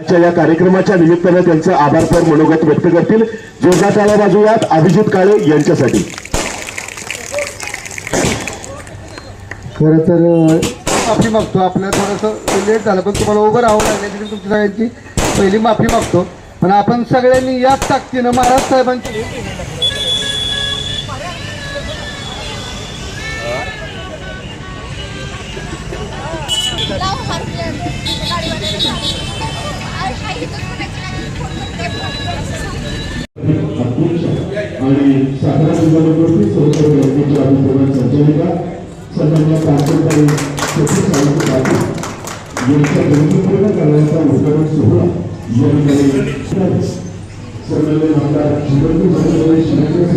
आजच्या या कार्यक्रमाच्या निमित्तानं त्यांचं आभारपर मनोगत व्यक्त करतील. जोरदार टाळ्या वाजवूयात अभिजित काळे यांच्यासाठी. खरं तर माफी मागतो, आपल्याला थोडंसं लेट झालं पण तुम्हाला उभं राहावं लागलं तुमची सगळ्यांची पहिली माफी मागतो. पण आपण सगळ्यांनी याच ताकदीनं महाराज साहेबांची आणि सातारा जिल्ह्यामध्ये सहकारी बँकेच्या अभिप्रधान संचालिका सन्माननीय कांचनताई सतीश पाटील यांच्या जन्मदिन कार्यालयाचा उद्घाटन सोहळा या ठिकाणी सन्माननीय आमदार शिवराजी महाराज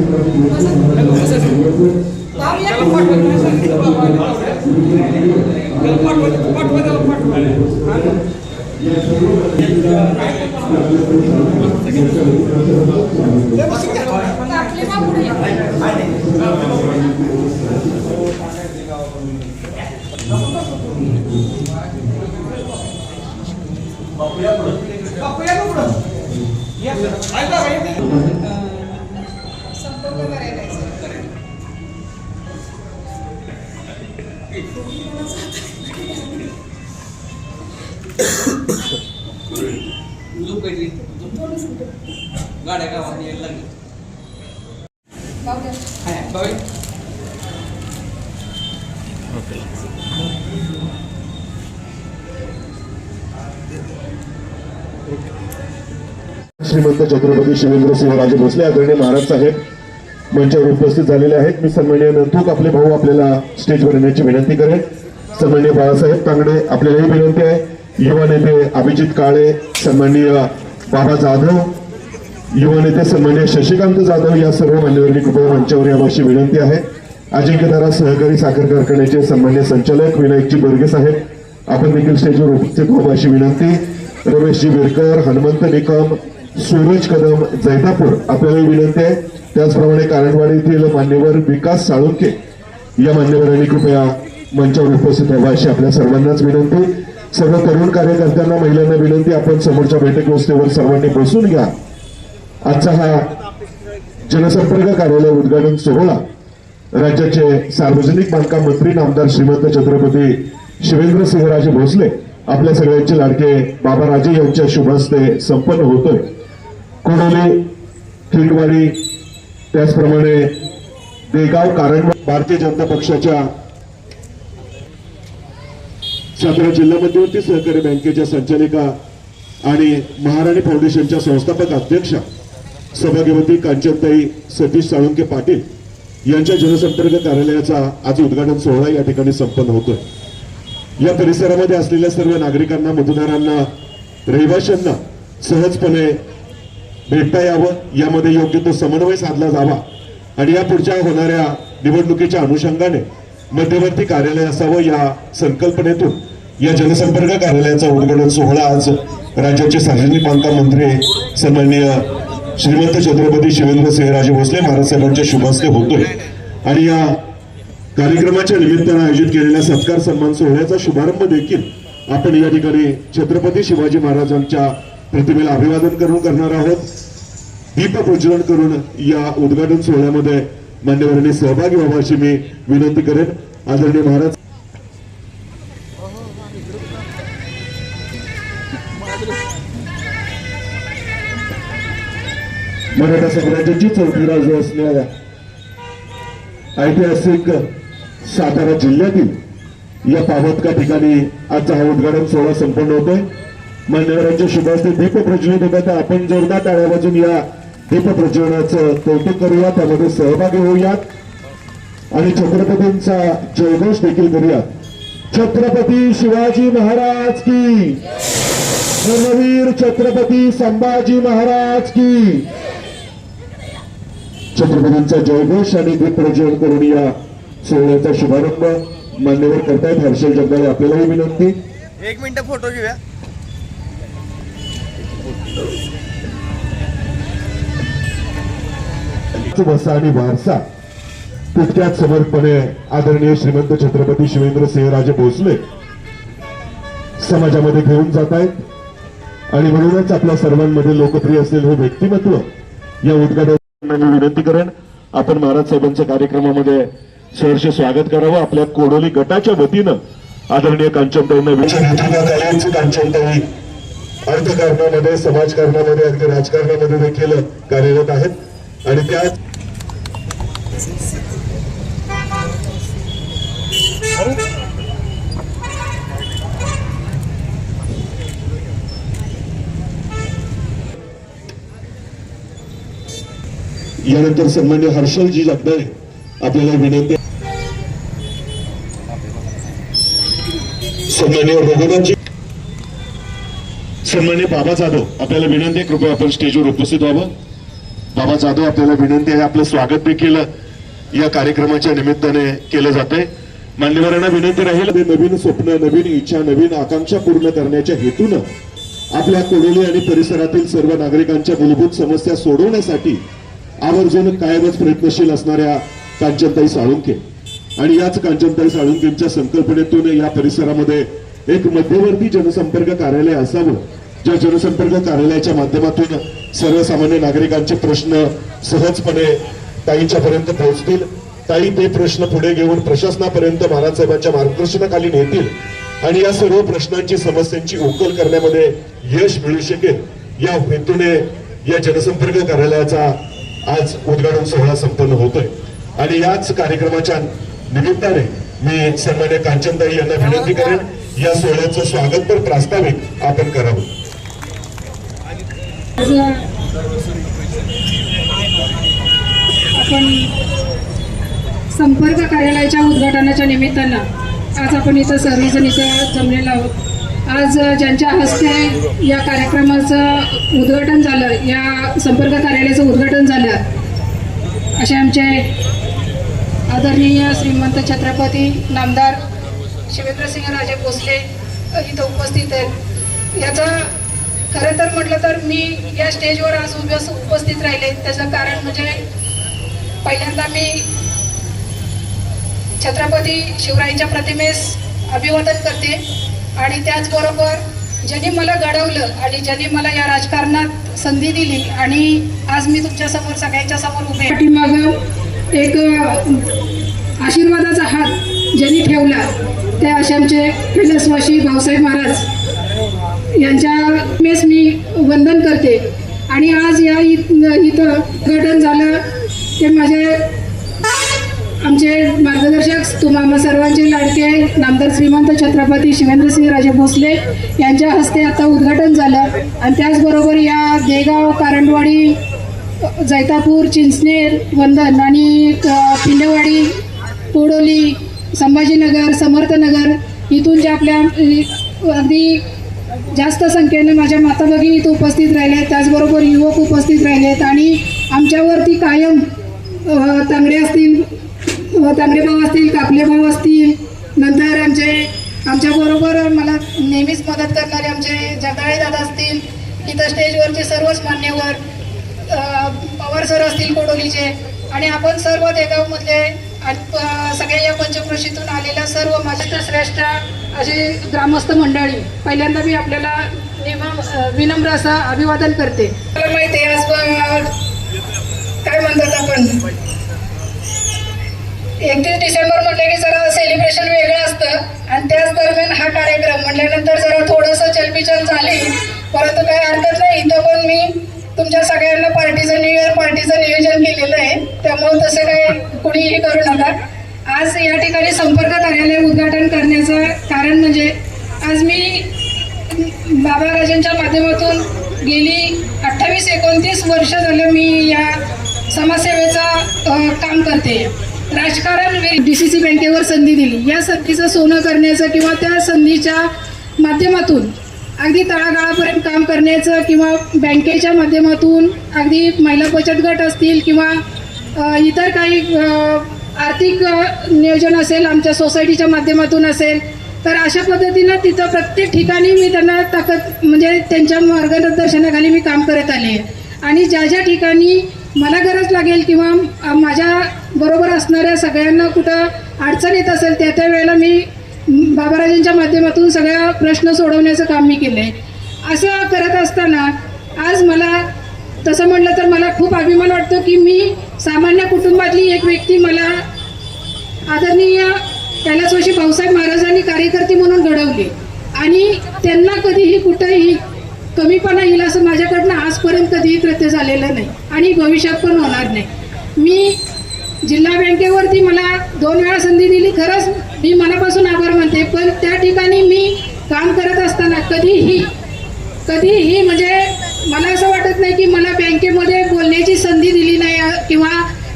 गाड्या गावात यायला लागली. श्रीमंत छत्रपती शिवेंद्रसिंहराजे भोसले आदरणीय महाराज साहेब मंचावर उपस्थित झालेले आहेत. मी सन्माननीय नंतूक आपले भाऊ आपल्याला स्टेजवर येण्याची विनंती करेन. सन्माननीय बाळासाहेब तांगडे आपल्यालाही विनंती आहे. युवा नेते अभिजित काळे, सन्माननीय बाबा जाधव, युवा नेते सन्माननीय शशिकांत जाधव या सर्व मान्यवरांनी कृपया मंचावर यावर्षी विनंती आहे. अजिंक्यतारा सहकारी साखर कारखान्याचे सन्माननीय संचालक विनायकजी बर्गे साहेब आपण देखील स्टेजवर उपस्थित व्हावं अशी विनंती. रमेशजी बिरकर, हनुमंत निकम, सूरज कदम, जैतापूर आपल्याला विनंती आहे. त्याचप्रमाणे कारणवाडी येथील मान्यवर विकास साळुंके या मान्यवरांनी कृपया मंचावर उपस्थित व्हावं अशी आपल्या सर्वांनाच विनंती. सर्व तरुण कार्यकर्त्यांना, महिलांना विनंती, आपण समोरच्या बैठक व्यवस्थेवर सर्वांनी बसून घ्या. आजचा हा जनसंपर्क कार्यालय उद्घाटन सोहळा राज्याचे सार्वजनिक बांधकाम मंत्री नामदार श्रीमंत छत्रपती शिवेंद्रसिंहराजे भोसले आपल्या सगळ्यांचे लाडके बाबाराजे यांच्या शुभ हस्ते संपन्न होतोय. कोडोली, खिंडवाडी, त्याचप्रमाणे देगाव, कारणवाडी भारतीय जनता पक्षाच्या सातारा जिल्हा मध्यवर्ती सहकारी बँकेच्या संचालिका आणि महाराणी फाउंडेशनच्या संस्थापक अध्यक्षा सभागृहवती कांचनताई सतीश साळुंके पाटील यांच्या जनसंपर्क कार्यालयाचा आज उद्घाटन सोहळा या ठिकाणी संपन्न होतोय. या परिसरामध्ये असलेल्या सर्व नागरिकांना, मतदारांना, रहिवाशांना सहजपणे भेटता यावं, यामध्ये योग्य तो समन्वय साधला जावा आणि या पुढच्या होणाऱ्या निवडणुकीच्या अनुषंगाने मध्यवर्ती कार्यालय असावं या संकल्पनेतून या जनसंपर्क कार्यालयाचा उद्घाटन सोहळा आज राज्याचे सार्वजनिक बांधकाम मंत्री सन्माननीय श्रीमंत छत्रपती शिवेंद्रसिंहराजे भोसले महाराज साहेबांच्या शुभ हस्ते होतोय. आणि या कार्यक्रमाच्या निमित्तानं आयोजित केलेल्या सत्कार सन्मान सोहळ्याचा शुभारंभ देखील आपण या ठिकाणी छत्रपती शिवाजी महाराजांच्या प्रतिमेला अभिवादन करून करणार आहोत. दीप प्रज्वलन करून या उद्घाटन सोहळ्यामध्ये मान्यवरांनी सहभागी व्हावा अशी मी विनंती करेन. आदरणीय महाराज मराठा साम्राज्याची चौथी राजधानी असणाऱ्या ऐतिहासिक सातारा जिल्ह्यातील या पावतका ठिकाणी आजचा हा उद्घाटन सोहळा संपन्न होतोय. मान्यवरांच्या शुभ हस्ते दीप प्रज्वलित होत आहे. आपण जोरदार टाळ्या वाजून या दीप प्रज्वलनाचं कौतुक करूया, त्यामध्ये सहभागी होऊयात आणि छत्रपतींचा जयघोष देखील करूयात. छत्रपती शिवाजी महाराज की, धर्मवीर छत्रपती संभाजी महाराज की. छत्रपतींचा जयघोष आणि दीप प्रज्वलन करून या सोहळ्याचा शुभारंभ मान्यवर करतायत. हर्षल जगदाळे आपल्यालाही विनंती. 1 मिनिट फोटो घेऊया. वसा आणि वारसा तितक्याच समर्थपणे आदरणीय श्रीमंत छत्रपती शिवेंद्रसिंहराजे भोसले समाजामध्ये घेऊन जात आहेत. आणि म्हणूनच आपल्या सर्वांमध्ये लोकप्रिय असलेलं हे व्यक्तिमत्व या उद्घाटनाला मी विनंती करेन आपण महाराज साहेबांच्या कार्यक्रमामध्ये सहर्ष स्वागत करावं. आपल्या कोडोली गटाच्या वतीनं आदरणीय कांचनताईंना नेतृत्वाखालीच कांचनताई अर्थकारणामध्ये, समाजकारणामध्ये, अगदी राजकारणामध्ये देखील कार्यरत आहेत आणि त्या यानंतर सन्मान्य हर्षलजी जगदाळे आपल्याला विनंती, सन्मान्य रघुनाथजी, सन्मान्य बाबा जाधव आपल्याला विनंती आहे कृपया आपण स्टेजवर उपस्थित व्हावं. बाबा जाधव आपल्याला विनंती आहे, आपलं स्वागत देखील या कार्यक्रमाच्या निमित्ताने केलं जातंय. मान्यवरांना विनंती राहील नवीन स्वप्न, नवीन इच्छा, नवीन आकांक्षा पूर्ण करण्याच्या हेतून आपल्या कोडोली आणि परिसरातील सर्व नागरिकांच्या मूलभूत समस्या सोडवण्यासाठी आवर्जून कायमच प्रयत्नशील असणाऱ्या कांचनताई साळुंखे आणि याच कांचनताई साळुंखेंच्या संकल्पनेतून या परिसरामध्ये एक मध्यवर्ती जनसंपर्क कार्यालय असावं, ज्या जनसंपर्क कार्यालयाच्या माध्यमातून सर्वसामान्य नागरिकांचे प्रश्न सहजपणे ताईंच्या पर्यंत पोहोचतील. ताई ते प्रश्न पुढे घेऊन प्रशासनापर्यंत महाराज साहेबांच्या मार्गदर्शनाखाली नेतील आणि या सर्व प्रश्नांची, समस्यांची उकल करण्यामध्ये यश मिळू शकेल या हेतूने या जनसंपर्क कार्यालयाचा आज उद्घाटन सोहळा संपन्न होतोय. आणि याच कार्यक्रमाच्या निमित्ताने मी सन्मान्य कांचनताई यांना विनंती करेन या सोहळ्याचं स्वागतपर प्रास्ताविक आपण करावं. आपण संपर्क कार्यालयाच्या उद्घाटनाच्या निमित्तानं आज आपण इथं सर्वजण इथं जमलेलो आहोत. आज ज्यांच्या हस्ते या कार्यक्रमाचं उद्घाटन झालं, या संपर्क कार्यालयाचं उद्घाटन झालं असे आमचे आदरणीय श्रीमंत छत्रपती नामदार शिवेंद्रसिंहराजे भोसले इथं उपस्थित आहेत. याचं खरं तर म्हटलं तर मी या स्टेजवर आज उपस्थित राहिले त्याचं कारण म्हणजे पहिल्यांदा मी छत्रपती शिवरायांच्या प्रतिमेस अभिवादन करते आणि त्याचबरोबर ज्यांनी मला घडवलं आणि ज्यांनी मला या राजकारणात संधी दिली आणि आज मी तुमच्या समोर सगळ्यांच्या समोर उभे पाठीमागं एक आशीर्वादाचा हात ज्यांनी ठेवला त्या असे आमचे कैलासवासी भाऊसाहेब महाराज यांच्या मेस मी वंदन करते. आणि आज या इथं उद्घाटन झालं ते माझे आमचे मार्गदर्शक तुम्हा सर्वांचे लाडके नामदार श्रीमंत छत्रपती शिवेंद्रसिंहराजे भोसले यांच्या हस्ते आता उद्घाटन झालं. आणि त्याचबरोबर या देगाव, कारंडवाडी, जैतापूर, चिंचनेर, वंदन आणि पिंडवाडी, कोडोली, संभाजीनगर, समर्थनगर इथून जे आपल्या अगदी जास्त संख्येने माझ्या माता भगिनी इथं उपस्थित राहिले आहेत. त्याचबरोबर युवक उपस्थित राहिले आहेत आणि आमच्यावरती कायम तांगडे असतील, तांगडे भाऊ असतील, कापले भाऊ असतील, नंतर आमच्याबरोबर मला नेहमीच मदत करणारे आमचे जगदाळे दादा असतील, इथं स्टेजवरचे सर्वच मान्यवर, पवार सर असतील कोडोलीचे आणि आपण सर्व देगावमधले सगळ्या या पंचक्रोशीतून आलेल्या सर्व माझ्या श्रेष्ठ असे ग्रामस्थ मंडळी, पहिल्यांदा मी आपल्याला विनम्र असं अभिवादन करते. मला माहिती आहे आज काय म्हणतात आपण 31 डिसेंबर म्हटलं की जरा सेलिब्रेशन वेगळं असतं आणि त्याच दरम्यान हा कार्यक्रम म्हटल्यानंतर जरा थोडंसं चलबिचल झाली, परंतु काही हरकत नाही. इथं पण मी तुमच्या सगळ्यांना पार्टीचं न्यू इयर पार्टीचं नियोजन केलेलं आहे, त्यामुळे तसं काही कुणीही करू नका. आज या ठिकाणी संपर्क कार्यालय उद्घाटन करण्याचं कारण म्हणजे आज मी बाबाराजांच्या माध्यमातून गेली 28-29 वर्ष झालं मी या समाजसेवेचं काम करते. राजकारण DCC बँकेवर संधी दिली, या संधीचं सोनं करण्याचं किंवा त्या संधीच्या माध्यमातून अगदी तळागाळापर्यंत काम करण्याचं किंवा बँकेच्या माध्यमातून अगदी महिला बचत गट असतील किंवा इतर काही आर्थिक नियोजन असेल आमच्या सोसायटीच्या माध्यमातून असेल तर अशा पद्धतीनं तिथं प्रत्येक ठिकाणी मी त्यांना ताकद म्हणजे त्यांच्या मार्गदर्शनाखाली मी काम करत आले आहे. आणि ज्या ज्या ठिकाणी मला गरज लागेल किंवा माझ्या बरोबर असणाऱ्या सगळ्यांना कुठं अडचण येत असेल त्या वेळेला मी बाबाराजांच्या माध्यमातून सगळ्या प्रश्न सोडवण्याचं काम मी केलं आहे. असं करत असताना आज मला तसं म्हटलं तर मला खूप अभिमान वाटतो की मी सामान्य कुटुंबातली एक व्यक्ती मला आदरणीय कैलासवासी भाऊसाहेब महाराजांनी कार्यकर्ते म्हणून घडवले आणि त्यांना कधीही कुठेही कमीपणा येईल असं माझ्याकडनं आजपर्यंत कधीही कृत्य झालेलं नाही आणि भविष्यात पण होणार नाही. मी जिल्हा बँकेवरती मला 2 वेळा संधी दिली, खरंच मी मनापासून आभार मानते. पण त्या ठिकाणी मी काम करत असताना कधीही म्हणजे मला असं वाटत नाही की मला बँकेमध्ये बोलण्याची संधी दिली नाही किंवा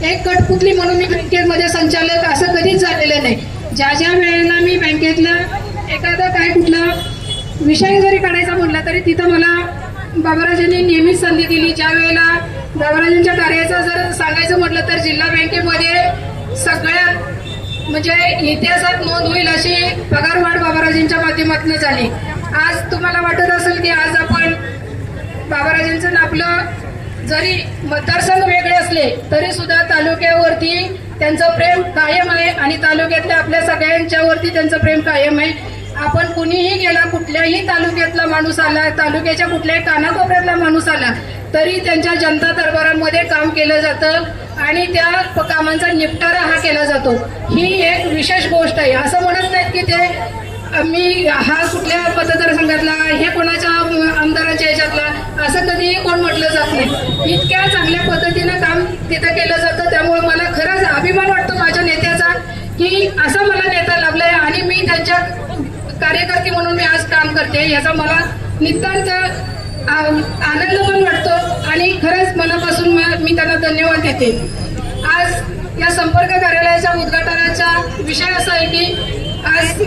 एक कठपुतली म्हणून मी बँकेमध्ये संचालक असं कधीच झालेलं नाही. ज्या वेळेला मी बँकेतलं एखादा काय कुठला विषय जरी काढायचा म्हटला तरी तिथं मला बाबाराजांनी नेहमीच संधी दिली. ज्या वेळेला बाबाराजांच्या कार्याचं जर सांगायचं म्हटलं तर जिल्हा बँकेमध्ये सगळ्यात म्हणजे इतिहासात नोंद होईल अशी पगारवाढ बाबाराजांच्या माध्यमातून झाली. आज तुम्हाला वाटत असेल की आज आपण बाबाराजांचं आणि आपलं जरी मतदारसंघ वेगळे असले तरी सुद्धा तालुक्यावरती त्यांचं प्रेम कायम आहे आणि तालुक्यातल्या आपल्या सगळ्यांच्या वरती त्यांचं प्रेम कायम आहे. आपण कुणीही गेला, कुठल्याही तालुक्यातला माणूस आला, तालुक्याच्या कुठल्याही कानाकोपऱ्यातला माणूस आला तरी त्यांच्या जनता दरबारांमध्ये काम केलं जातं आणि त्या कामांचा निपटारा हा केला जातो. ही एक विशेष गोष्ट आहे. असं म्हणत नाहीत की ते मी हा कुठल्या मतदारसंघातला, हे कोणाच्या आमदारांच्या ह्याच्यातला, असं कधीही कोण म्हटलं जात नाही. इतक्या चांगल्या पद्धतीनं काम तिथं केलं जातं. त्यामुळे मला खरंच अभिमान वाटतो माझ्या नेत्याचा की असा मला नेता लाभलाय आणि मी त्यांच्या कार्यकर्ती म्हणून मी आज काम करते. याचा मला नितांत आनंद पण वाटतो आणि खरंच मनापासून मी त्यांना धन्यवाद देते. आज या संपर्क कार्यालयाच्या उद्घाटनाचा विषय असा आहे की आज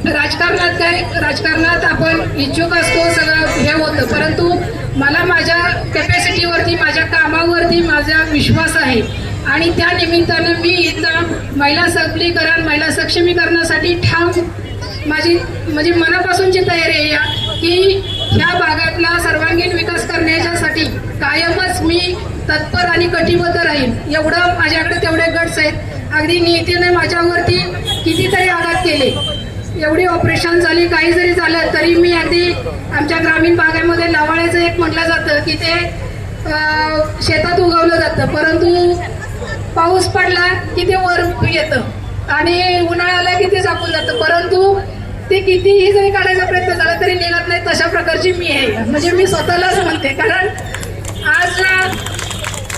राजकारणात आपण इच्छुक असतो, सगळं हे होतं, परंतु मला माझ्या कॅपॅसिटीवरती, माझ्या कामावरती माझा विश्वास आहे आणि त्या निमित्तानं मी इथं महिला सबलीकरण, महिला सक्षमीकरणासाठी ठाम माझी म्हणजे मनापासूनची तयारी आहे की ह्या भागातला सर्वांगीण विकास करण्यासाठी कायमच मी तत्पर आणि कटिबद्ध राहील. एवढं माझ्याकडे तेवढे गट्स आहेत. अगदी नियतीने माझ्यावरती कितीतरी आघात केले, एवढी ऑपरेशन झाली, काही जरी झालं तरी मी अगदी आमच्या ग्रामीण भागामध्ये लावाळ्याचं एक म्हटलं जातं की ते शेतात उगवलं जातं, परंतु पाऊस पडला की ते वर येतं आणि उन्हाळ्याला की ते झाकून जातं, परंतु ते कितीही जरी काढायचा प्रयत्न झाला तरी निघत नाही. तशा प्रकारची मी आहे. म्हणजे मी स्वतःलाच म्हणते, कारण आज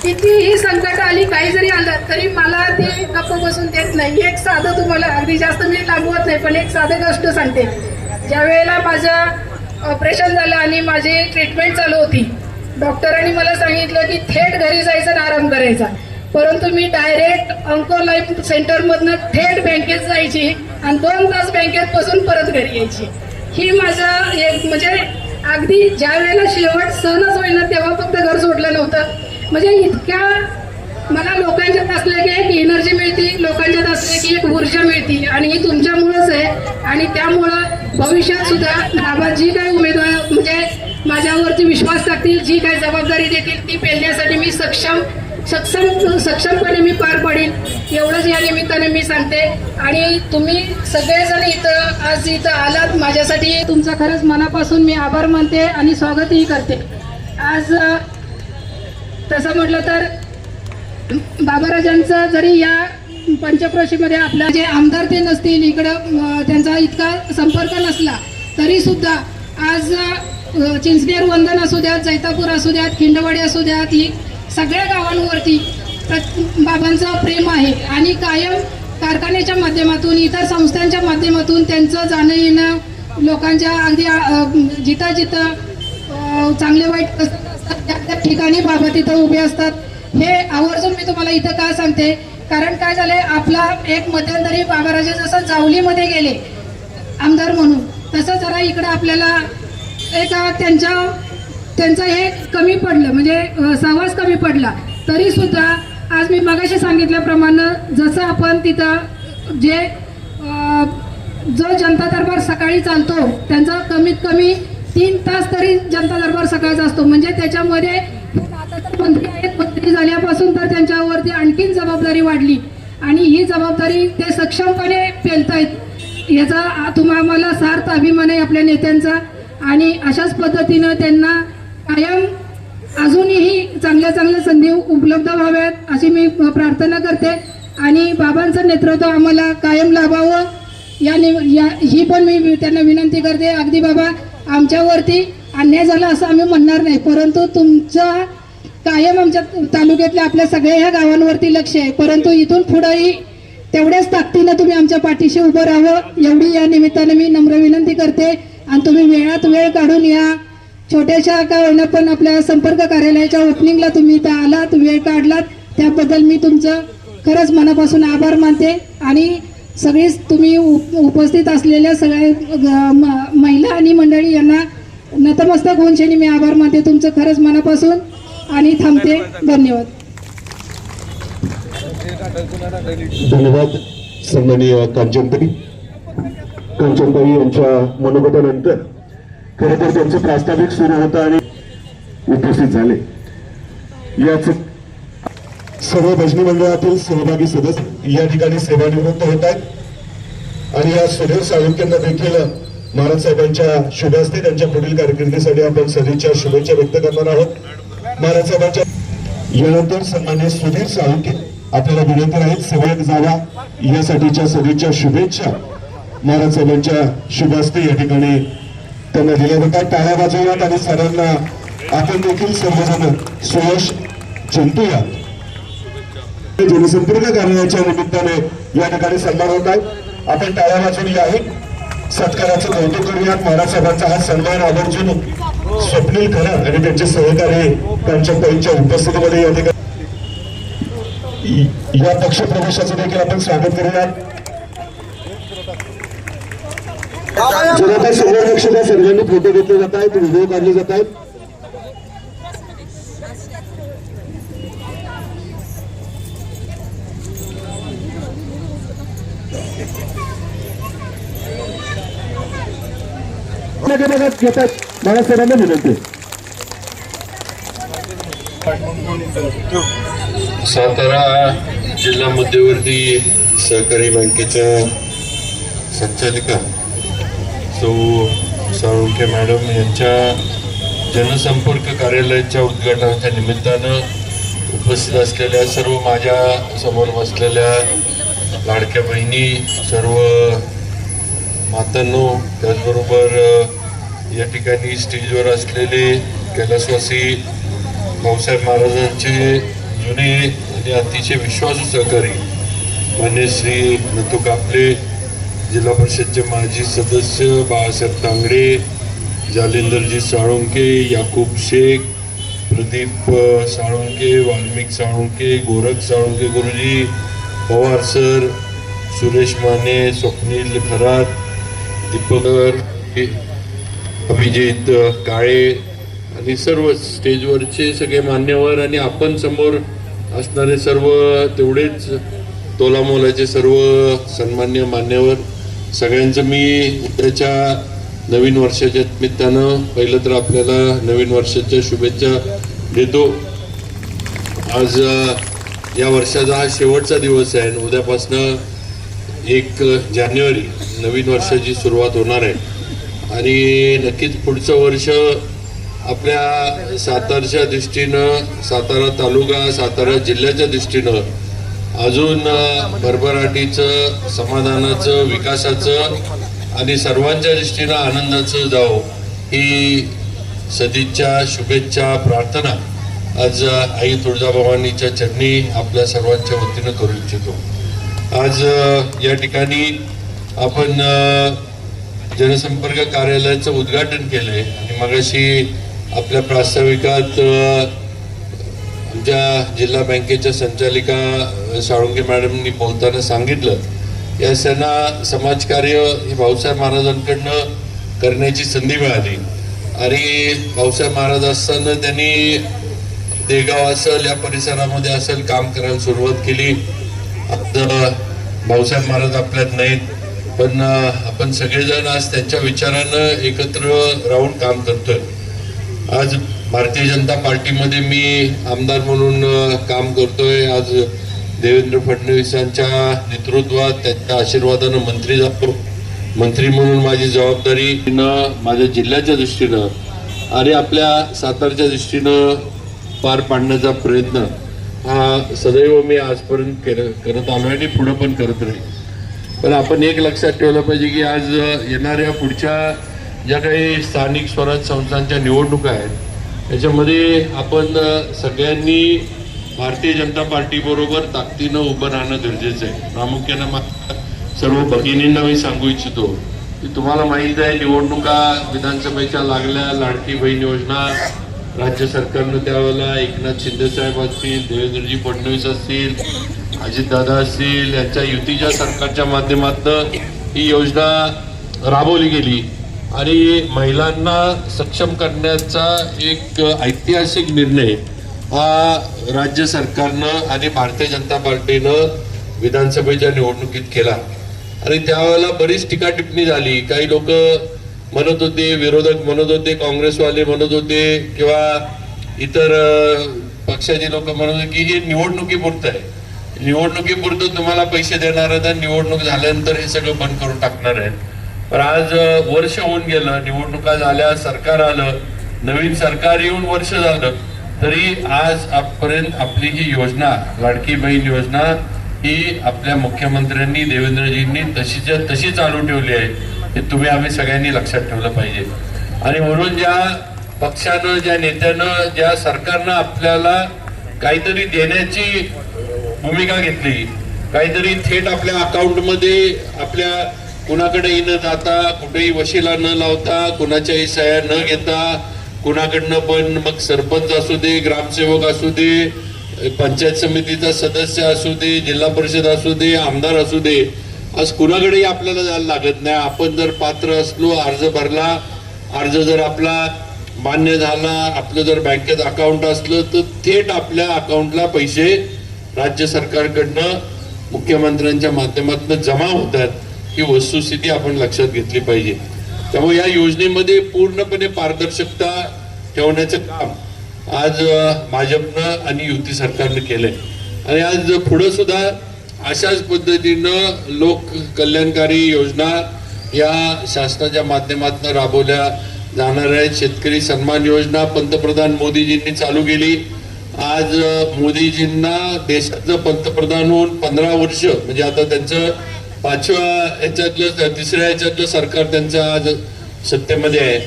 कितीही संकट आली, काही जरी आलं तरी मला ते गप्प बसून देत नाही. एक साधं तुम्हाला अगदी जास्त मी लांबवत नाही पण एक साधं गोष्ट सांगते. ज्या वेळेला माझं ऑपरेशन झालं आणि माझी ट्रीटमेंट चालू होती, डॉक्टरांनी मला सांगितलं की थेट घरी जायचं आणि आराम करायचा, परंतु मी डायरेक्ट अंको लाईफ सेंटरमधनं थेट बँकेत जायची आणि 2 तास बँकेत बसून परत घरी यायची. ही माझं एक म्हणजे अगदी ज्या वेळेला शेवट सहनच होईल ना तेव्हा फक्त घर सोडलं नव्हतं. म्हणजे इतक्या मला लोकांच्यात असल्या की एक एनर्जी मिळते, लोकांच्यात असले की एक ऊर्जा मिळते आणि ही तुमच्यामुळंच आहे. आणि त्यामुळं भविष्यात सुद्धा बाबा जी काही उमेदवार म्हणजे माझ्यावरती विश्वास टाकतील, जी काही जबाबदारी देतील ती पेलण्यासाठी मी सक्षमपणे मी पार पडेन, एवढंच या निमित्ताने मी सांगते. आणि तुम्ही सगळेजण आज इथं आलात माझ्यासाठी, तुमचा खरंच मनापासून मी आभार मानते आणि स्वागतही करते. आज तसं म्हटलं तर बाबाराजांचं जरी या पंचक्रोशीमध्ये आपला जे आमदार ते नसतील, इकडं त्यांचा इतका संपर्क नसला तरी सुद्धा आज चिंचनेर वंदन असू द्यात, जैतापूर असू द्यात, खिंडवाडी असू द्यात, ही सगळ्या गावांवरती बाबांचं प्रेम आहे आणि कायम कारखान्याच्या माध्यमातून, इतर संस्थांच्या माध्यमातून त्यांचं जाणं येणं लोकांच्या अगदी जिथं चांगले वाईट त्या ठिकाणी बाबा तिथं उभे असतात. हे आवर्जून मी तुम्हाला इथं का सांगते, कारण काय झालंय, आपला एक मध्यंतरी बाबाराजे जसं जावलीमध्ये गेले आमदार म्हणून, तसं जरा इकडं आपल्याला एक त्यांचं हे कमी पडलं, म्हणजे सहवास कमी पडला. तरी सुद्धा आज मी मगाशी सांगितल्याप्रमाणे जसं आपण तिथं जो जनता दरबार सकाळी चालतो त्यांचा कमीत कमी 3 तास तरी जनता दरबार सकाळचा असतो. म्हणजे त्याच्यामध्ये आता तर मंत्री आहेत, मंत्री झाल्यापासून तर त्यांच्यावरती आणखीन जबाबदारी वाढली आणि ही जबाबदारी ते सक्षमपणे पेलतायत. याचा आम्हाला सार्थ अभिमान आहे आपल्या नेत्यांचा. आणि अशाच पद्धतीनं त्यांना कायम अजूनही चांगल्या चांगल्या संधी उपलब्ध व्हाव्यात अशी मी प्रार्थना करते आणि बाबांचं नेतृत्व आम्हाला कायम लाभावं ही पण मी त्यांना विनंती करते. अगदी बाबा आमच्यावरती अन्याय झाला असं आम्ही म्हणणार नाही, परंतु तुमचा कायम आमच्या तालुक्यातल्या आपल्या सगळ्या ह्या गावांवरती लक्ष आहे, परंतु इथून पुढेही तेवढ्याच ताकदीनं तुम्ही आमच्या पाठीशी उभं राहावं एवढी या निमित्तानं मी नम्र विनंती करते. आणि तुम्ही वेळात वेळ काढून या छोट्याशा का होईना पण आपल्या संपर्क कार्यालयाच्या ओपनिंगला तुम्ही इथं आलात, वेळ काढलात, त्याबद्दल मी तुमचं खरंच मनापासून आभार मानते. आणि सगळीच तुम्ही उपस्थित असलेल्या सगळ्या महिला आणि मंडळी यांना नतमस्तक होऊन शनी मी आभार मानते तुमचं खरंच मनापासून आणि थांबते. धन्यवाद. धन्यवाद सन्माननीय कांचनताई यांच्या मनोगतानंतर खरं तर त्यांचं प्रास्ताविक सुरू होतं आणि उपस्थित झाले. याच सर्व भजनी मंडळातील सहभागी सदस्य या ठिकाणी सेवानिवृत्त होत आहेत आणि या सुधीर साळुंखेंना देखील महाराज साहेबांच्या शुभ हस्ते त्यांच्या पुढील कारकिर्दीसाठी आपण सदिच्छा शुभेच्छा व्यक्त करणार आहोत. महाराज साहेबांच्या यानंतर सन्मान्य सुधीर साळुंखे आपल्याला विनंती आहेत सेवक जावा यासाठीच्या सदिच्छा शुभेच्छा महाराज साहेबांच्या शुभ हस्ते या ठिकाणी त्यांना दिल्या जातात. टाळ्या वाजवतात आणि सर्वांना आपण देखील सर्वजण सुयश जंतूया जनसंपर्क कार्यालयाच्या निमित्ताने या ठिकाणी सन्मान होत आहे. आपण टाळ्या वाजवून या सत्काराचं कौतुक करूयात. महाराज साहेबांचा हा सन्मान आवर्जून स्वप्नील खरात आणि त्यांचे सहकारी कांचनताईंच्या उपस्थितीमध्ये या ठिकाणी या पक्षप्रवेशाचं देखील आपण स्वागत करूयात. जनता समोर लक्ष द्या. सर्वांनी फोटो घेतले जात आहेत, व्हिडिओ काढले जात आहेत. घेतात बाळासाहेबांना विनंती. सातारा जिल्हा मध्यवर्ती सहकारी बँकेच्या संचालिका सौ साळुंखे मॅडम यांच्या जनसंपर्क कार्यालयाच्या उद्घाटनाच्या निमित्तानं उपस्थित असलेल्या सर्व माझ्या समोर बसलेल्या लाडक्या बहिणी, सर्व मातांनो, त्याचबरोबर या ठिकाणी स्टेजवर असलेले कैलासवासी भाऊसाहेब महाराजांचे जुने आणि अतिशय विश्वासू सहकारी मान्य श्री नथू कापले, जिल्हा परिषदचे माजी सदस्य बाळासाहेब तांगडे, जालिंदरजी साळुंखे, याकूब शेख, प्रदीप साळुंखे, वाल्मिक साळुंखे, गोरख साळुंखे गुरुजी, पवार सर, सुरेश माने, स्वप्नील खरात, दीपकर, अभिजित काळे आणि सर्व स्टेजवरचे सगळे मान्यवर आणि आपण समोर असणारे सर्व तेवढेच तोलामोलाचे सर्व सन्मान्य मान्यवर सगळ्यांचं मी उद्याच्या नवीन वर्षाच्या निमित्तानं पहिलं तर आपल्याला नवीन वर्षाच्या शुभेच्छा देतो. आज या वर्षाचा हा शेवटचा दिवस आहे आणि उद्यापासनं 1 जानेवारी नवीन वर्षाची सुरुवात होणार आहे आणि नक्कीच पुढचं वर्ष आपल्या सातारच्या दृष्टीनं, सातारा तालुका, सातारा जिल्ह्याच्या दृष्टीनं अजून भरभराटीचं, समाधानाचं, विकासाचं आणि सर्वांच्या दृष्टीनं आनंदाचं जावं ही सदिच्छा, शुभेच्छा, प्रार्थना आज आई तुळजाभवानीच्या चरणी आपल्या सर्वांच्या वतीनं करू इच्छितो. आज या ठिकाणी आपण जनसंपर्क कार्यालयाचं उद्घाटन केलं आहे आणि मगाशी आपल्या प्रास्ताविकात आमच्या जिल्हा बँकेच्या संचालिका साळुंखे मॅडमनी बोलताना सांगितलं या सणा समाजकार्य हे भाऊसाहेब महाराजांकडनं करण्याची संधी मिळाली आणि भाऊसाहेब महाराज असताना त्यांनी देगाव असेल या परिसरामध्ये असेल काम करायला सुरुवात केली. आता भाऊसाहेब महाराज आपल्यात नाहीत पण आपण सगळेजण आज त्यांच्या विचारानं एकत्र राहून काम करतोय. आज भारतीय जनता पार्टीमध्ये मी आमदार म्हणून काम करतोय. आज देवेंद्र फडणवीसांच्या नेतृत्वात त्यांच्या आशीर्वादानं मंत्री जातो. मंत्री म्हणून माझी जबाबदारी माझ्या जिल्ह्याच्या दृष्टीनं आणि आपल्या सातारच्या दृष्टीनं पार पाडण्याचा प्रयत्न हा सदैव मी आजपर्यंत करत आलो आणि पुढं पण करत राहील. पण आपण एक लक्षात ठेवलं पाहिजे की आज येणाऱ्या पुढच्या ज्या काही स्थानिक स्वराज्य संस्थांच्या निवडणुका आहेत त्याच्यामध्ये आपण सगळ्यांनी भारतीय जनता पार्टीबरोबर ताकदीनं उभं राहणं गरजेचं आहे. प्रामुख्यानं सर्व भगिनींना मी सांगू इच्छितो की तुम्हाला माहीत आहे निवडणुका विधानसभेच्या लागल्या. लाडकी बहीण योजना राज्य सरकारनं त्यावेळेला एकनाथ शिंदे साहेब असतील, देवेंद्रजी फडणवीस असतील, अजितदादा असतील यांच्या युतीच्या सरकारच्या माध्यमातून ही योजना राबवली गेली आणि महिलांना सक्षम करण्याचा एक ऐतिहासिक निर्णय हा राज्य सरकारनं आणि भारतीय जनता पार्टीनं विधानसभेच्या निवडणुकीत केला. आणि त्यावेळेला बरीच टीकाटिप्पणी झाली. काही लोक म्हणत होते, विरोधक म्हणत होते, काँग्रेसवाले म्हणत होते किंवा इतर पक्षाचे लोक म्हणत होते की हे निवडणुकीपुरतं आहे, निवडणुकीपुरतं तुम्हाला पैसे देणार आहेत आणि निवडणूक झाल्यानंतर हे सगळं बंद करून टाकणार आहेत. पण आज वर्ष होऊन गेलं, निवडणुका झाल्या, सरकार आलं, नवीन सरकार येऊन वर्ष झालं, तरी आज आजपर्यंत आपली ही योजना लाडकी बहीण योजना ही आपल्या मुख्यमंत्र्यांनी देवेंद्रजींनी तशीच्या तशी चालू ठेवली आहे. हे तुम्ही आम्ही सगळ्यांनी लक्षात ठेवलं पाहिजे. आणि म्हणून ज्या पक्षानं, ज्या नेत्यानं, ज्या सरकारनं आपल्याला काहीतरी देण्याची भूमिका घेतली, काहीतरी थेट आपल्या अकाउंटमध्ये आपल्या कुणाकडे न जाता, कुठेही वशिला न लावता, कुणाच्याही सह्या न घेता, कुणाकडनं पण मग सरपंच असू दे, ग्रामसेवक असू दे, पंचायत समितीचा सदस्य असू दे, जिल्हा परिषद असू दे, आमदार असू दे, आज कुणाकडेही आपल्याला जायला लागत नाही. आपण जर पात्र असलो, अर्ज भरला, अर्ज जर आपला मान्य झाला, आपलं जर बँकेत अकाउंट असलं तर थेट आपल्या अकाउंटला पैसे राज्य सरकारकडनं मुख्यमंत्र्यांच्या माध्यमातून जमा होतात. ही वस्तुस्थिती आपण लक्षात घेतली पाहिजे. त्यामुळे या योजनेमध्ये पूर्णपणे पारदर्शकता ठेवण्याचं काम आज भाजपनं आणि युती सरकारनं केलंय. आणि आज पुढे सुद्धा अशाच पद्धतीनं लोक कल्याणकारी योजना या शासनाच्या माध्यमातून राबवल्या जाणार आहेत. शेतकरी सन्मान योजना पंतप्रधान मोदीजींनी चालू केली. आज मोदीजींना देशाचं पंतप्रधान होऊन 15 वर्ष, म्हणजे आता त्यांचं 5व्या याच्यातलं 3ऱ्या याच्यातलं सरकार त्यांचं आज सत्तेमध्ये आहे.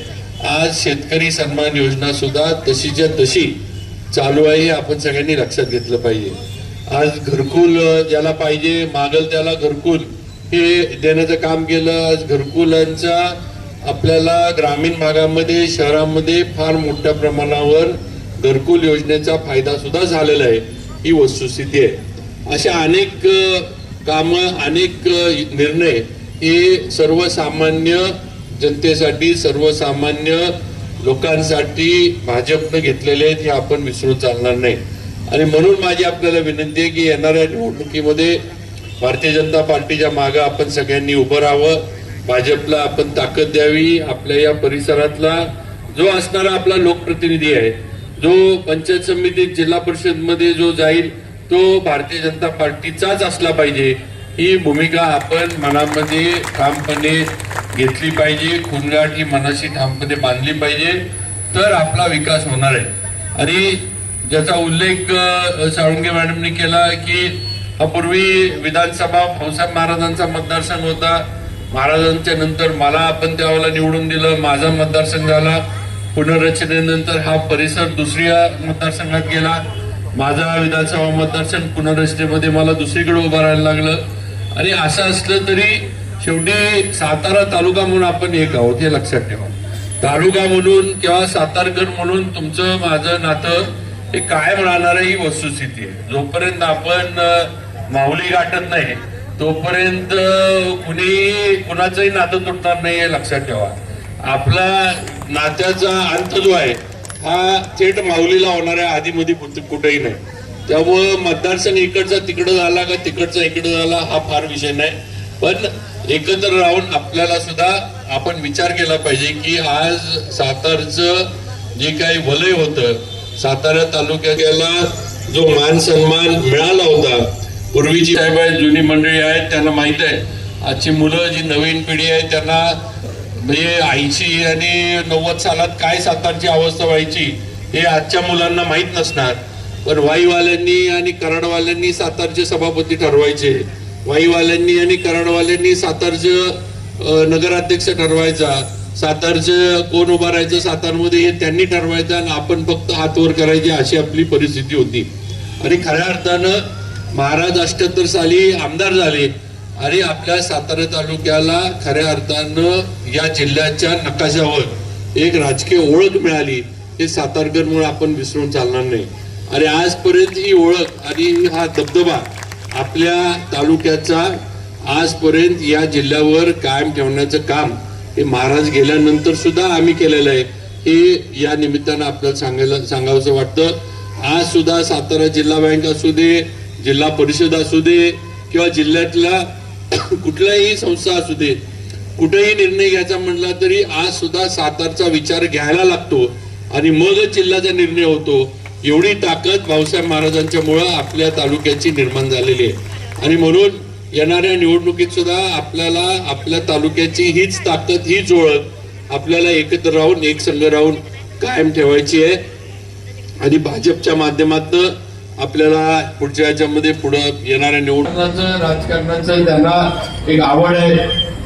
आज शेतकरी सन्मान योजना सुद्धा तशीच्या तशी चालू आहे. हे आपण सगळ्यांनी लक्षात घेतलं पाहिजे. आज घरकुल ज्याला पाहिजे, मागल त्याला घरकुल हे देण्याचं काम केलं. आज घरकुलांचा आपल्याला ग्रामीण भागामध्ये, शहरामध्ये फार मोठ्या प्रमाणावर घरकुल योजनेचा फायदा सुद्धा झालेला आहे. ही वस्तुस्थिती आहे. अशा अनेक कामं, अनेक निर्णय हे सर्वसामान्य जनतेसाठी, सर्वसामान्य लोकांसाठी भाजपनं घेतलेले आहेत. हे आपण विसरून चालणार नाही. आणि म्हणून माझी आपल्याला विनंती आहे की येणाऱ्या निवडणुकीमध्ये भारतीय जनता पार्टीच्या मागे आपण सगळ्यांनी उभं राहावं. भाजपला आपण ताकद द्यावी. आपल्या या परिसरातला जो असणारा आपला लोकप्रतिनिधी आहे, जो पंचायत समितीत, जिल्हा परिषदमध्ये जो जाईल तो भारतीय जनता पार्टीचाच असला पाहिजे. ही भूमिका आपण मनामध्ये ठामपणे घेतली पाहिजे. खूणगाठ ही मनाशी ठामपणे बांधली पाहिजे, तर आपला विकास होणार आहे. आणि ज्याचा उल्लेख साळुंखे मॅडमनी केला की हा पूर्वी विधानसभा भाऊसाहेब महाराजांचा मतदारसंघ होता. महाराजांच्या नंतर मला आपण त्यावेळेला निवडून दिलं, माझा मतदारसंघ झाला. पुनर्रचनेनंतर हा परिसर दुसऱ्या मतदारसंघात गेला. माझा विधानसभा मतदारसंघ पुनर्रचनेमध्ये मला दुसरीकडे उभं राहायला लागलं. आणि असं असलं तरी शेवटी सातारा तालुका म्हणून आपण एक आहोत, हे लक्षात ठेवा. तालुका म्हणून किंवा सातारकर म्हणून तुमचं माझं नातं हे कायम राहणार आहे. ही वस्तुस्थिती आहे. जोपर्यंत आपण माऊली गाठत नाही तोपर्यंत कुणाचंही नातं तुटणार नाही, हे लक्षात ठेवा. आपला नात्याचा अंत जो आहे हा थेट माऊलीला होणार आहे, आधीमध्ये कुठेही नाही. त्यामुळं मतदारसंघ इकडचा तिकडं झाला का तिकडचा इकडं झाला हा फार विषय नाही. पण एकत्र राहून आपल्याला सुद्धा आपण विचार केला पाहिजे की आज सातारचं जे काही वलय होतं, सातारा तालुक्याला जो मान सन्मान मिळाला होता, पूर्वीची साहेब जुनी मंडळी आहेत त्यांना माहित आहे आजची मुलं जी नवीन पिढी आहे त्यांना म्हणजे 80 आणि 90 सालात काय सातारची अवस्था व्हायची हे आजच्या मुलांना माहीत नसणार. पण वाईवाल्यांनी आणि कराडवाल्यांनी सातारचे सभापती ठरवायचे, वाईवाल्यांनी आणि कराडवाल्यांनी सातारचं नगराध्यक्ष ठरवायचा, सातारचं कोण उभा राहायचं सातारमध्ये हे त्यांनी ठरवायचं आणि आपण फक्त हात वर करायचे, अशी आपली परिस्थिती होती. आणि खऱ्या अर्थानं महाराज 78 साली आमदार झाले आणि आपल्या सातारा तालुक्याला खऱ्या अर्थानं या जिल्ह्याच्या नकाशावर एक राजकीय ओळख मिळाली. हे सातारकरमुळे आपण विसरून चालणार नाही. आणि आजपर्यंत ही ओळख आणि हा दबदबा आपल्या तालुक्याचा आजपर्यंत या जिल्ह्यावर कायम ठेवण्याचं काम हे महाराज गेल्यानंतर सुद्धा आम्ही केलेलं आहे. हे या निमित्तानं आपल्याला सांगावंसं वाटतं. आज सुद्धा सातारा जिल्हा बँक असू दे, जिल्हा परिषद असू दे किंवा जिल्ह्यातला कुठल्याही संस्था असू दे, कुठेही निर्णय घ्यायचा म्हटला तरी आज सुद्धा सातारचा विचार घ्यायला लागतो आणि मगच जिल्ह्याचा निर्णय होतो. एवढी ताकद भाऊसाहेब महाराजांच्यामुळं आपल्या तालुक्याची निर्माण झालेली आहे. आणि म्हणून येणाऱ्या निवडणुकीत सुद्धा आपल्याला आपल्या तालुक्याची हीच ताकद, हीच ओळख आपल्याला एकत्र राहून एक संघ राहून कायम ठेवायची आहे. आणि भाजपच्या माध्यमातून आपल्याला पुढच्या याच्यामध्ये पुढे येणाऱ्या निवडणुकांचं राजकारणाचं त्यांना एक आवड आहे.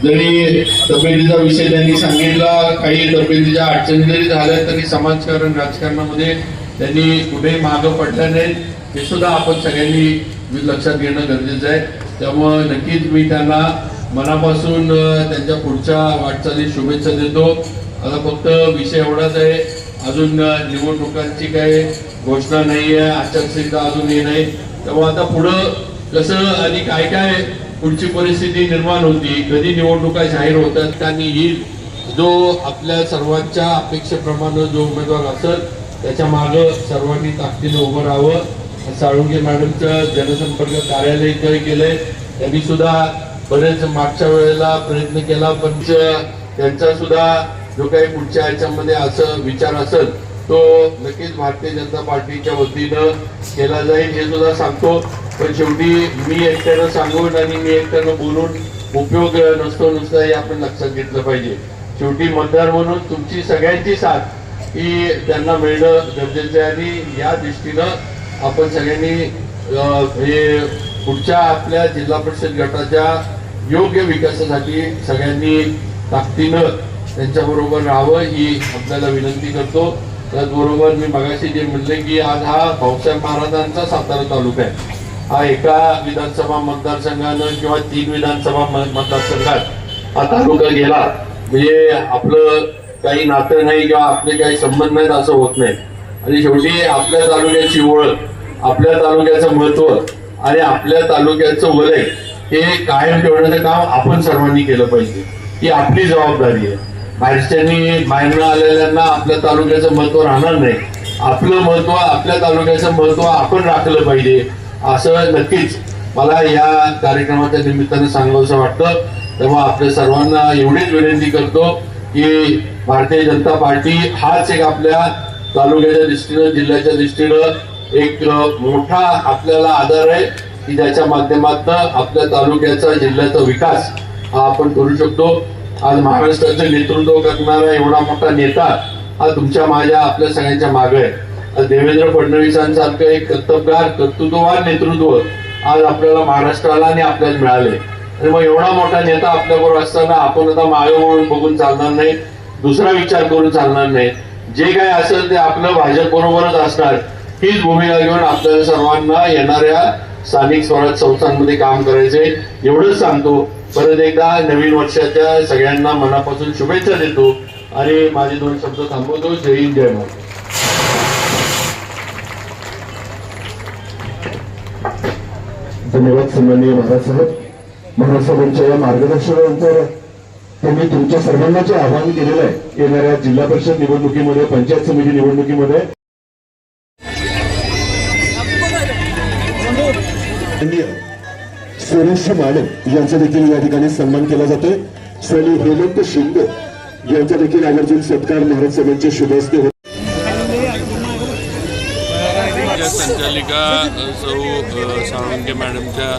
जरी तब्येतीचा विषय त्यांनी सांगितला, काही तब्येतीच्या अडचणी जरी झाल्या तरी समाजकारण राजकारणामध्ये त्यांनी कुठेही मागं पडल्या नाहीत. हे सुद्धा आपण सगळ्यांनी लक्षात घेणं गरजेचं आहे. त्यामुळं नक्कीच मी त्यांना मनापासून त्यांच्या पुढच्या वाटचालीत शुभेच्छा देतो. आता फक्त विषय एवढाच आहे, अजून निवडणुकांची काही घोषणा नाही आहे, आचारसंहिता अजून हे नाही. त्यामुळे आता पुढं कसं आणि काय काय पुढची परिस्थिती निर्माण होती, कधी निवडणुका जाहीर होतात आणि येईल, जो आपल्या सर्वांच्या अपेक्षेप्रमाणे जो उमेदवार असेल त्याच्या मागं सर्वांनी ताकदीनं उभं राहावं. साळुंखे मॅडमचं जनसंपर्क कार्यालय इथं केलंय, त्यांनी सुद्धा बरेच मागच्या वेळेला प्रयत्न केला, पण त्यांचा सुद्धा जो काही पुढच्या याच्यामध्ये असं विचार असेल तो नक्कीच भारतीय जनता पार्टीच्या वतीनं केला जाईल हे सुद्धा सांगतो. पण शेवटी मी एकट्यानं सांगून आणि मी एकट्यानं बोलून उपयोग नसतो नुसता, हे आपण लक्षात घेतलं पाहिजे. शेवटी मतदार म्हणून तुमची सगळ्यांची साथ ही त्यांना मिळणं गरजेचं आहे आणि या दृष्टीनं आपण सगळ्यांनी हे पुढच्या आपल्या जिल्हा परिषद गटाच्या योग्य विकासासाठी सगळ्यांनी ताकदीनं त्यांच्याबरोबर राहावं ही आपल्याला विनंती करतो. त्याचबरोबर मी मगाशी जे म्हणले की आज हा भाऊसाहेब महाराजांचा सातारा तालुका आहे. हा एका विधानसभा मतदारसंघानं किंवा 3 विधानसभा मतदारसंघात हा तालुका गेला म्हणजे आपलं काही नातं नाही किंवा आपले काही संबंध नाहीत असं होत नाही. आणि शेवटी आपल्या तालुक्याची ओळख, आपल्या तालुक्याचं महत्व आणि आपल्या तालुक्याचं वलय हे कायम ठेवण्याचं काम आपण सर्वांनी केलं पाहिजे. ही आपली जबाबदारी आहे. बाहेरनं आलेल्यांना आपल्या तालुक्याचं महत्व राहणार नाही. आपलं महत्व, आपल्या तालुक्याचं महत्व आपण राखलं पाहिजे असं नक्कीच मला या कार्यक्रमाच्या निमित्तानं सांगावंसं वाटतं. तेव्हा आपल्या सर्वांना एवढीच विनंती करतो की भारतीय जनता पार्टी हाच एक आपल्या तालुक्याच्या दृष्टीनं, जिल्ह्याच्या दृष्टीनं एक मोठा आपल्याला आधार आहे की ज्याच्या माध्यमातून आपल्या तालुक्याचा, जिल्ह्याचा विकास हा आपण करू शकतो. आज महाराष्ट्राचं नेतृत्व करणारा एवढा मोठा नेता हा तुमच्या, माझ्या, आपल्या सगळ्यांच्या मागे आहे. देवेंद्र फडणवीसांसारखं एक कर्तृत्ववान नेतृत्व आज आपल्याला महाराष्ट्राला आणि आपल्याला मिळाले. आणि मग एवढा मोठा नेता आपल्याबरोबर असताना आपण आता मागे म्हणून बघून चालणार नाही, दुसरा विचार करून चालणार नाही. जे काय असेल ते आपलं भाजप बरोबरच असणार हीच भूमिका घेऊन आपल्याला सर्वांना येणाऱ्या स्थानिक स्वराज्य संस्थांमध्ये काम करायचंय एवढंच सांगतो. परत एकदा नवीन वर्षाच्या सगळ्यांना मनापासून शुभेच्छा देतो आणि माझे 2 शब्द थांबवतो. जय हिंद, जय महाराष्ट्र. धन्यवाद सन्माननीय महाराज साहेब. महाराज साहेबांच्या या मार्गदर्शनानंतर त्यांनी तुमच्या सर्वांना जे आवाहन केलेलं आहे येणाऱ्या जिल्हा परिषद निवडणुकीमध्ये, पंचायत समिती निवडणुकीमध्ये सुरेश मानव यांचा देखील या ठिकाणी सन्मान केला जातोय. स्वामी हेमंत शिंदे यांचा देखील आवर्जून सत्कार महाराज साहेबांचे शुभ हस्ते होत. संचालिका सौ साळुंखे मॅडमच्या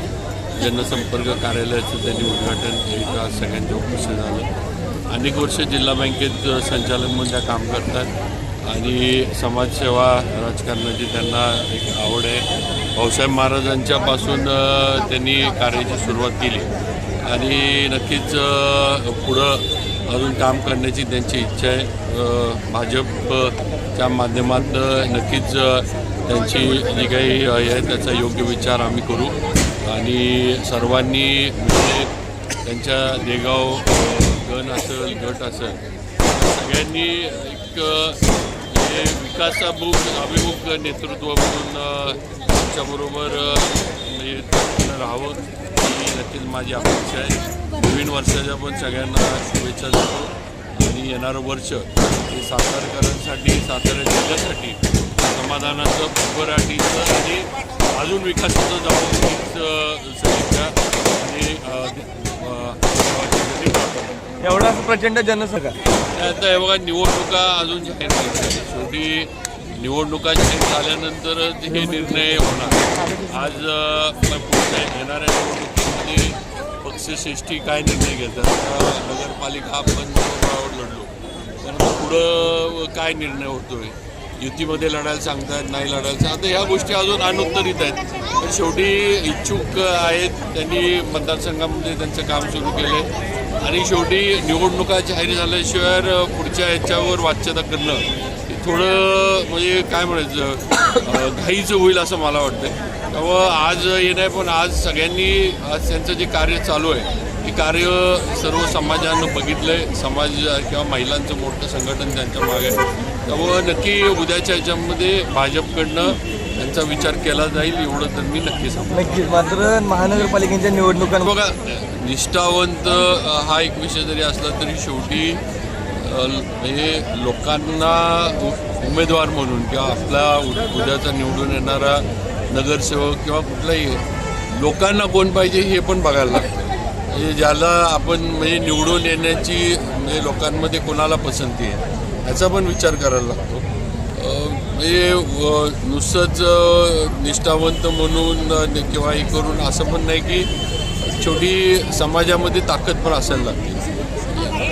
जनसंपर्क कार्यालयाचं त्यांनी उद्घाटन केलं. आज सगळ्यांच्या उपस्थित झालं. अनेक वर्ष जिल्हा बँकेत संचालक म्हणून त्या काम करतात आणि समाजसेवा राजकारणाची त्यांना एक आवड आहे. भाऊसाहेब महाराजांच्यापासून त्यांनी कार्याची सुरुवात केली आणि नक्कीच पुढं अजून काम करण्याची त्यांची इच्छा आहे. भाजपच्या माध्यमातून नक्कीच त्यांची जी काही आहे त्याचा योग्य विचार आम्ही करू आणि सर्वांनी म्हणजे त्यांच्या देगाव गण असेल गट असेल सगळ्यांनी एक हे अभिमुख नेतृत्व म्हणून आमच्याबरोबर म्हणजे राहावं ही नक्कीच माझी अपेक्षा आहे. नवीन वर्षाच्या पण सगळ्यांना शुभेच्छा देतो आणि येणारं वर्ष हे सातारकरांसाठी सातारा जिल्ह्यासाठी समाधानाचं भरभराटीचं आणि अजून विकासाचं जाऊन हीच सगळ्यांच्या आणि एवढा प्रचंड जनसंख्या आता हे बघा निवडणुका अजून जाहीर नाही झाल्या. शेवटी निवडणुका जाहीर झाल्यानंतरच हे निर्णय होणार. आज येणाऱ्या निवडणुकीमध्ये पक्षश्रेष्ठी काय निर्णय घेतात. नगरपालिका आपण लढलो तर पुढं काय निर्णय होतोय. युतीमध्ये लढायला सांगतात नाही लढायला आता ह्या गोष्टी अजून अनुत्तरित आहेत. तर शेवटी इच्छुक आहेत त्यांनी मतदारसंघामध्ये त्यांचं काम सुरू केलं आहे आणि शेवटी निवडणुका जाहीर झाल्याशिवाय पुढच्या ह्याच्यावर वाच्यता करणं हे थोडं म्हणजे काय म्हणायचं घाईचं होईल असं मला वाटतं. त्यामुळं आज हे नाही पण आज सगळ्यांनी आज त्यांचं जे कार्य चालू आहे हे कार्य सर्व समाजानं बघितलं आहे. समाज किंवा महिलांचं मोठं संघटन त्यांच्या मागे त्यामुळं नक्की उद्याच्या ह्याच्यामध्ये भाजपकडनं त्यांचा विचार केला जाईल एवढं तर मी नक्की सांगतो. नक्कीच. मात्र महानगरपालिकेच्या निवडणुकां बघा निष्ठावंत हा एक विषय जरी असला तरी शेवटी म्हणजे लोकांना उमेदवार म्हणून किंवा आपला उद्याचा निवडून येणारा नगरसेवक किंवा कुठलाही लोकांना कोण पाहिजे हे पण बघायला लागतं. म्हणजे ज्याला आपण म्हणजे निवडून येण्याची म्हणजे लोकांमध्ये कोणाला पसंती आहे ह्याचा पण विचार करायला लागतो. म्हणजे नुसतंच निष्ठावंत म्हणून किंवा हे करून असं पण नाही की शेवटी समाजामध्ये ताकद पण असायला लागते.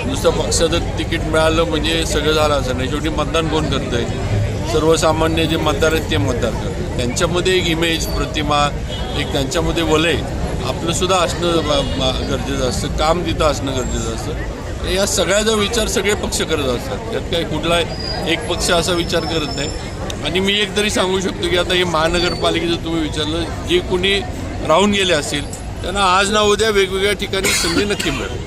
नुसतं पक्षाचं तिकीट मिळालं म्हणजे सगळं झालं असं नाही. शेवटी मतदान कोण करतं आहे सर्वसामान्य जे मतदार आहेत ते मतदार करतात. त्यांच्यामध्ये एक इमेज प्रतिमा एक त्यांच्यामध्ये वलय आपलंसुद्धा असणं गरजेचं असतं. काम तिथं असणं गरजेचं असतं. या सगळ्याचा विचार सगळे पक्ष करत असतात. त्यात काही कुठला एक पक्ष असा विचार करत नाही. आणि मी एक तरी सांगू शकतो की आता हे महानगरपालिकेचं तुम्ही विचारलं जे कुणी राहून गेले असतील त्यांना आज ना उद्या वेगवेगळ्या ठिकाणी संधी नक्की मिळेल.